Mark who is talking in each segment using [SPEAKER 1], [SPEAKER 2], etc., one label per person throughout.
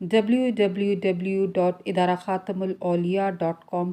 [SPEAKER 1] www.idarakhatamulauliya.com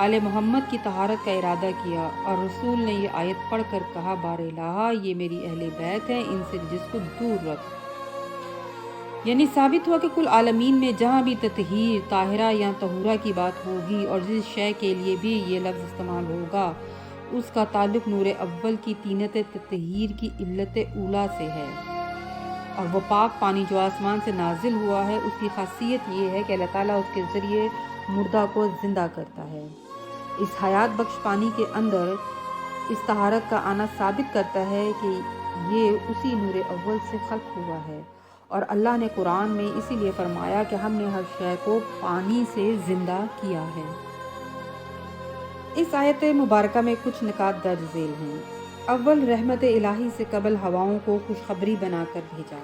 [SPEAKER 1] آل محمد کی طہارت کا ارادہ کیا اور رسول نے یہ آیت پڑھ کر کہا بار الہ یہ میری اہل بیت ہیں، ان سے رجس کو دور رکھ۔ یعنی ثابت ہوا کہ کل عالمین میں جہاں بھی تطہیر، طاہرہ یا طہورہ کی بات ہوگی اور جس شے کے لیے بھی یہ لفظ استعمال ہوگا اس کا تعلق نور اول کی طینت تطہیر کی علت اولا سے ہے، اور وہ پاک پانی جو آسمان سے نازل ہوا ہے اس کی خاصیت یہ ہے کہ اللہ تعالیٰ اس کے ذریعے مردہ کو زندہ کرتا ہے۔ اس حیات بخش پانی کے اندر اس طہارت کا آنا ثابت کرتا ہے کہ یہ اسی نور اول سے خلق ہوا ہے، اور اللہ نے قرآن میں اسی لیے فرمایا کہ ہم نے ہر شے کو پانی سے زندہ کیا ہے۔ اس آیت مبارکہ میں کچھ نکات درج ذیل ہیں۔ اول، رحمت الہی سے قبل ہواؤں کو خوشخبری بنا کر بھیجا۔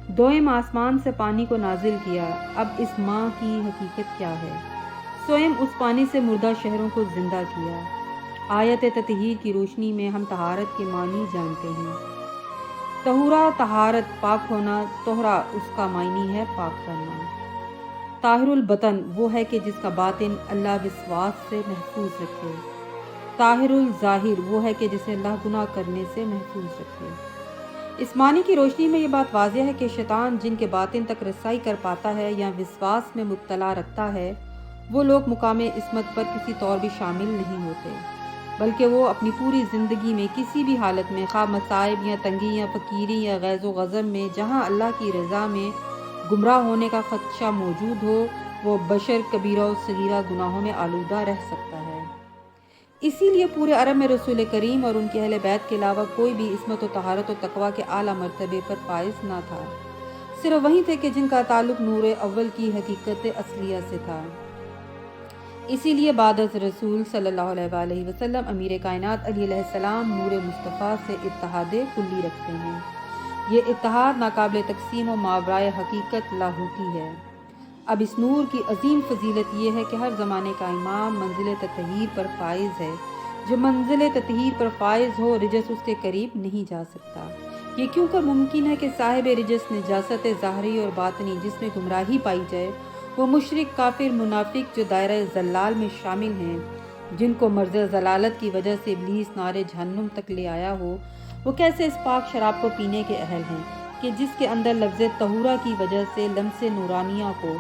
[SPEAKER 1] دوئم، آسمان سے پانی کو نازل کیا۔ اب اس ماں کی حقیقت کیا ہے؟ سوئم، اس پانی سے مردہ شہروں کو زندہ کیا۔ آیت تطہیر کی روشنی میں ہم طہارت کے معنی جانتے ہیں۔ طہورہ، طہارت، پاک ہونا، طہرہ اس کا معنی ہے پاک کرنا۔ طاہر البطن وہ ہے کہ جس کا باطن اللہ وسواس سے محفوظ رکھے۔ طاہر الظاہر وہ ہے کہ جسے اللہ گناہ کرنے سے محفوظ رکھے۔ اس معنی کی روشنی میں یہ بات واضح ہے کہ شیطان جن کے باطن تک رسائی کر پاتا ہے یا وسواس میں مبتلا رکھتا ہے وہ لوگ مقام عصمت پر کسی طور بھی شامل نہیں ہوتے، بلکہ وہ اپنی پوری زندگی میں کسی بھی حالت میں، خواہ مصائب یا تنگی یا فقیری یا غیظ و غضب میں، جہاں اللہ کی رضا میں گمراہ ہونے کا خدشہ موجود ہو، وہ بشر کبیرہ و صغیرہ گناہوں میں آلودہ رہ سکتا ہے۔ اسی لیے پورے عرب میں رسول کریم اور ان کے اہل بیت کے علاوہ کوئی بھی عصمت و طہارت و تقویٰ کے اعلیٰ مرتبے پر فائز نہ تھا، صرف وہی تھے کہ جن کا تعلق نور اول کی حقیقت اصلیہ سے تھا۔ اسی لیے بعد از رسول صلی اللہ علیہ وآلہ وسلم امیر کائنات علیہ السلام نور مصطفیٰ سے اتحاد کلی رکھتے ہیں۔ یہ اتحاد ناقابل تقسیم و ماورائے حقیقت لاہوتی ہے۔ اب اس نور کی عظیم فضیلت یہ ہے کہ ہر زمانے کا امام منزل تطہیر پر فائز ہے۔ جو منزل تطہیر پر فائز ہو رجس اس کے قریب نہیں جا سکتا۔ یہ کیوں کر ممکن ہے کہ صاحب رجس نجاست ظاہری اور باطنی جس میں گمراہی پائی جائے وہ مشرک، کافر، منافق جو دائرہ زلال میں شامل ہیں، جن کو مرض ضلالت کی وجہ سے ابلیس نار جہنم تک لے آیا ہو، وہ کیسے اس پاک شراب کو پینے کے اہل ہیں کہ جس کے اندر لفظ طہورہ کی وجہ سے لمس نورانیہ کو،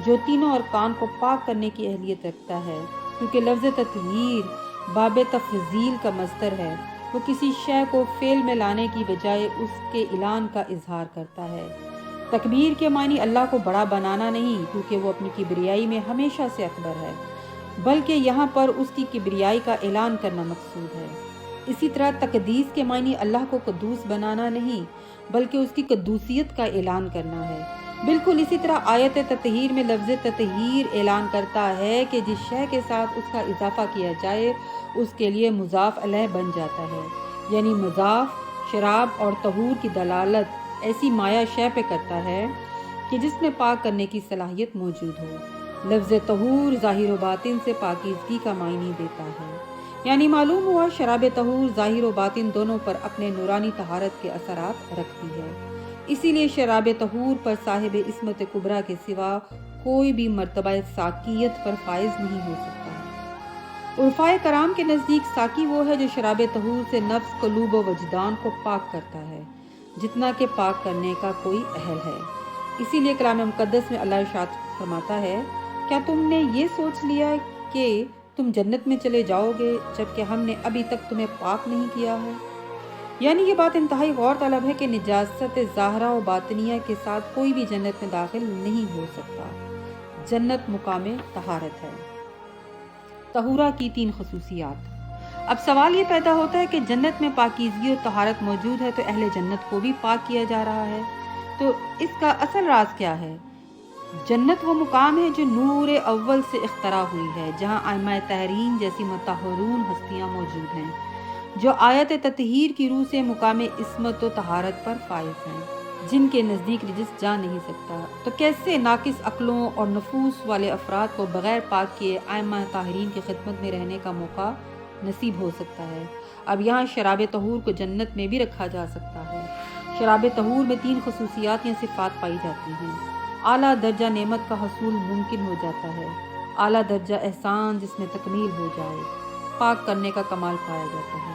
[SPEAKER 1] جو تینوں ارکان کو پاک کرنے کی اہلیت رکھتا ہے، کیونکہ لفظ تطہیر باب تفضیل کا مصدر ہے، وہ کسی شے کو فعل میں لانے کی بجائے اس کے اعلان کا اظہار کرتا ہے۔ تکبیر کے معنی اللہ کو بڑا بنانا نہیں، کیونکہ وہ اپنی کبریائی میں ہمیشہ سے اکبر ہے، بلکہ یہاں پر اس کی کبریائی کا اعلان کرنا مقصود ہے۔ اسی طرح تقدیس کے معنی اللہ کو قدوس بنانا نہیں، بلکہ اس کی قدوسیت کا اعلان کرنا ہے۔ بالکل اسی طرح آیت تطہیر میں لفظ تطہیر اعلان کرتا ہے کہ جس شے کے ساتھ اس کا اضافہ کیا جائے اس کے لیے مضاف الیہ بن جاتا ہے، یعنی مضاف شراب اور طہور کی دلالت ایسی مایہ شے پہ کرتا ہے کہ جس میں پاک کرنے کی صلاحیت موجود ہو۔ لفظ طہور ظاہر و باطن سے پاکیزگی کا معنی دیتا ہے، یعنی معلوم ہوا شراب طہور ظاہر و باطن دونوں پر اپنے نورانی طہارت کے اثرات رکھتی ہے۔ اسی لیے شراب طہور پر صاحب عصمت کبریٰ کے سوا کوئی بھی مرتبہ ساقیت پر فائز نہیں ہو سکتا۔ عرفائے کرام کے نزدیک ساقی وہ ہے جو شراب طہور سے نفس، قلوب و وجدان کو پاک کرتا ہے جتنا کہ پاک کرنے کا کوئی اہل ہے۔ اسی لیے کلام مقدس میں اللہ ارشاد فرماتا ہے، کیا تم نے یہ سوچ لیا کہ تم جنت میں چلے جاؤ گے جبکہ ہم نے ابھی تک تمہیں پاک نہیں کیا ہے؟ یعنی یہ بات انتہائی غور طلب ہے کہ نجاست ظاہرہ و باطنیہ کے ساتھ کوئی بھی جنت میں داخل نہیں ہو سکتا۔ جنت مقام طہارت ہے۔ طہورہ کی 3 خصوصیات۔ اب سوال یہ پیدا ہوتا ہے کہ جنت میں پاکیزگی اور طہارت موجود ہے تو اہل جنت کو بھی پاک کیا جا رہا ہے، تو اس کا اصل راز کیا ہے؟ جنت وہ مقام ہے جو نور اول سے اختراع ہوئی ہے، جہاں ائمہ طاہرین جیسی مطہرون ہستیاں موجود ہیں جو آیت تطہیر کی روح سے مقام عصمت و طہارت پر فائز ہیں، جن کے نزدیک رجس جا نہیں سکتا۔ تو کیسے ناقص عقلوں اور نفوس والے افراد کو بغیر پاک کیے ائمہ طاہرین کی خدمت میں رہنے کا موقع نصیب ہو سکتا ہے؟ اب یہاں شراب طہور کو جنت میں بھی رکھا جا سکتا ہے۔ شراب طہور میں 3 خصوصیات یا صفات پائی جاتی ہیں۔ اعلیٰ درجہ نعمت کا حصول ممکن ہو جاتا ہے، اعلیٰ درجہ احسان جس میں تکمیل ہو جائے، پاک کرنے کا کمال پایا جاتا ہے۔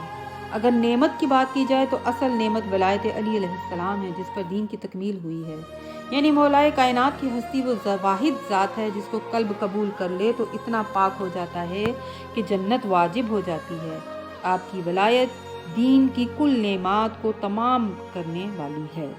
[SPEAKER 1] اگر نعمت کی بات کی جائے تو اصل نعمت ولایت علی علیہ السلام ہے، جس پر دین کی تکمیل ہوئی ہے، یعنی مولائے کائنات کی ہستی وہ واحد ذات ہے جس کو قلب قبول کر لے تو اتنا پاک ہو جاتا ہے کہ جنت واجب ہو جاتی ہے۔ آپ کی ولایت دین کی کل نعمات کو تمام کرنے والی ہے۔